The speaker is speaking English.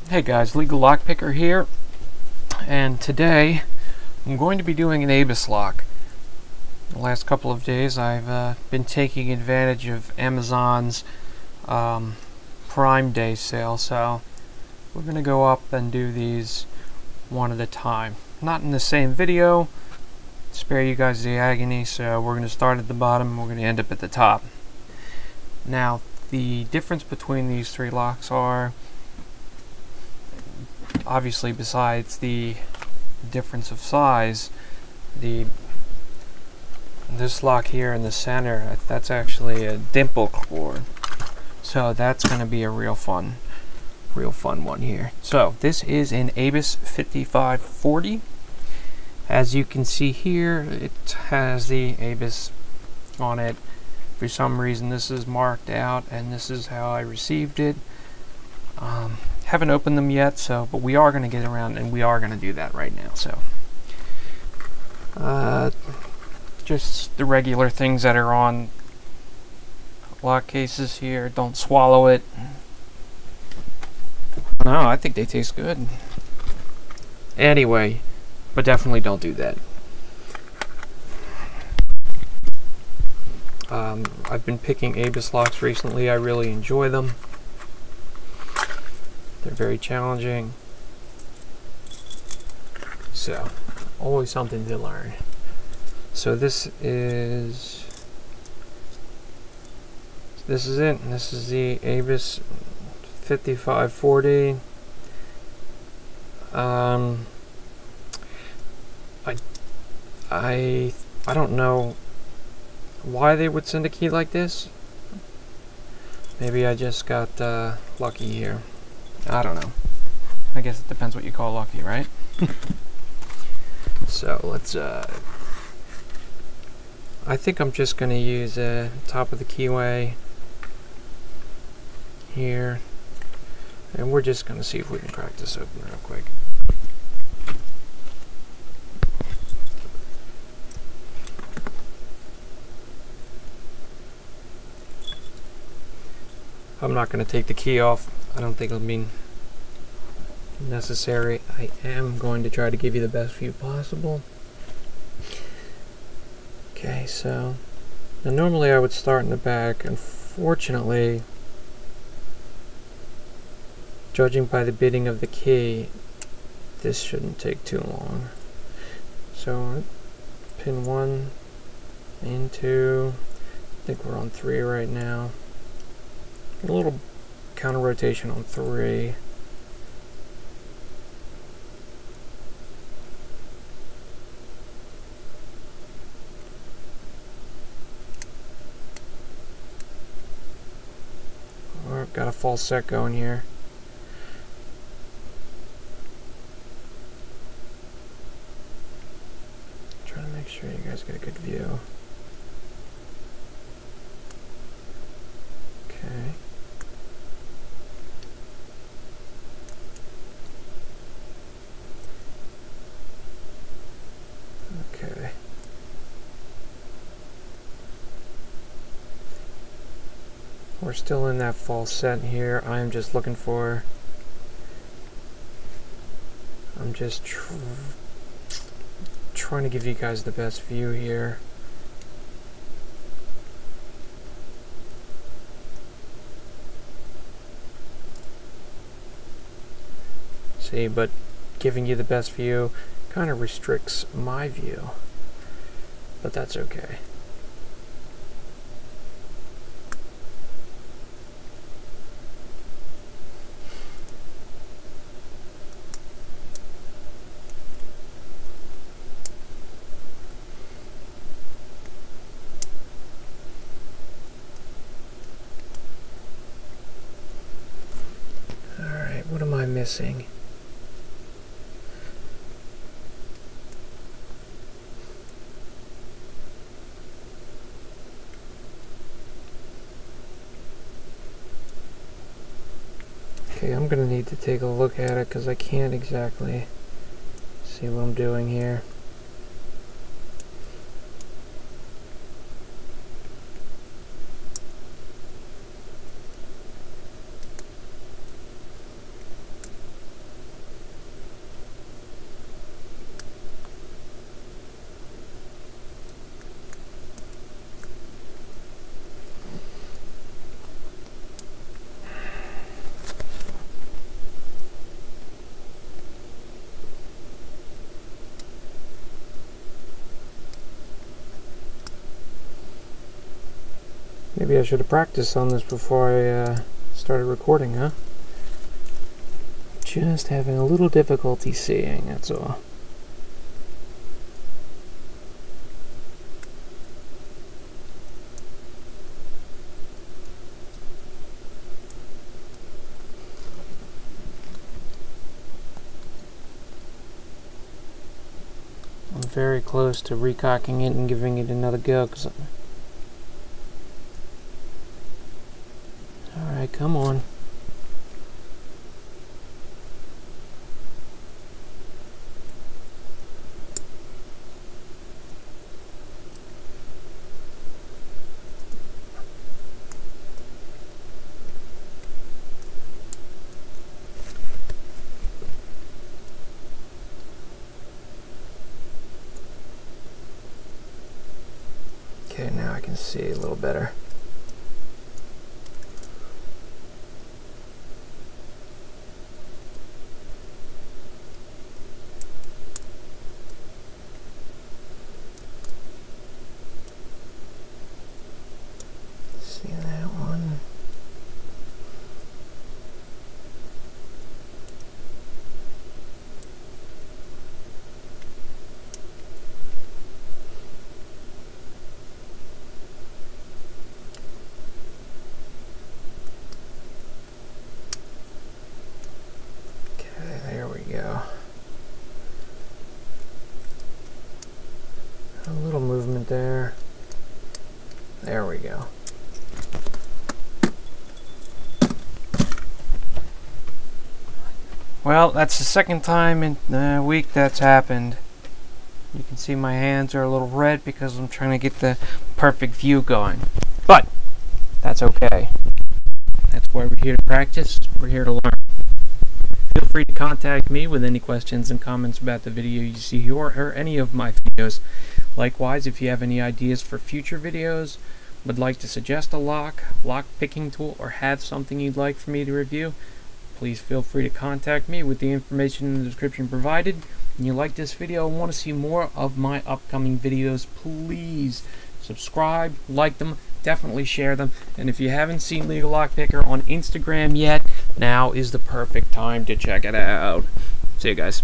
Hey guys, LegalLockPicker here, and today I'm going to be doing an ABIS lock. The last couple of days I've been taking advantage of Amazon's Prime Day sale, so we're going to go up and do these one at a time. Not in the same video, spare you guys the agony, so we're going to start at the bottom and we're going to end up at the top. Now, the difference between these three locks are, obviously, besides the difference of size, this lock here in the center, that's actually a dimple cord, so that's going to be a real fun one here. So this is an ABIS 5540. As you can see here, it has the ABIS on it. For some reason this is marked out, and this is how I received it. Haven't opened them yet, but we are going to get around and we are going to do that right now. So just the regular things that are on lock cases here. Don't swallow it. No, I think they taste good. Anyway, but definitely don't do that. I've been picking ABIS locks recently. I really enjoy them. They're very challenging, so always something to learn. So this is it. This is the ABIS 5540. I don't know why they would send a key like this. Maybe I just got lucky here. I don't know. I guess it depends what you call lucky, right? So let's I think I'm just going to use the top of the keyway here, and we're just going to see if we can crack this open real quick. I'm not going to take the key off. I don't think it'll be necessary. I am going to try to give you the best view possible. Okay, so now normally I would start in the back. Unfortunately, judging by the bidding of the key, this shouldn't take too long. So pin 1 into, I think we're on 3 right now. A little counter rotation on 3. I've got a false set going here. Trying to make sure you guys get a good view. Okay. Okay. We're still in that false set here. I'm just looking for, I'm just trying to give you guys the best view here. See, but giving you the best view kind of restricts my view, but that's okay. Alright, what am I missing? Okay, I'm going to need to take a look at it because I can't exactly see what I'm doing here. Maybe I should have practiced on this before I started recording, huh? Just having a little difficulty seeing, that's all. I'm very close to recocking it and giving it another go. Alright, come on. Okay, now I can see a little better. See that one? There we go. A little movement there. There we go. Well, that's the second time in a week that's happened. You can see my hands are a little red because I'm trying to get the perfect view going. But that's okay. That's why we're here to practice. We're here to learn. Feel free to contact me with any questions and comments about the video you see here or any of my videos. Likewise, if you have any ideas for future videos, would like to suggest a lock picking tool, or have something you'd like for me to review, please feel free to contact me with the information in the description provided. And you like this video and want to see more of my upcoming videos, please subscribe, like them, definitely share them. And if you haven't seen LegalLockPicker on Instagram yet, now is the perfect time to check it out. See you guys.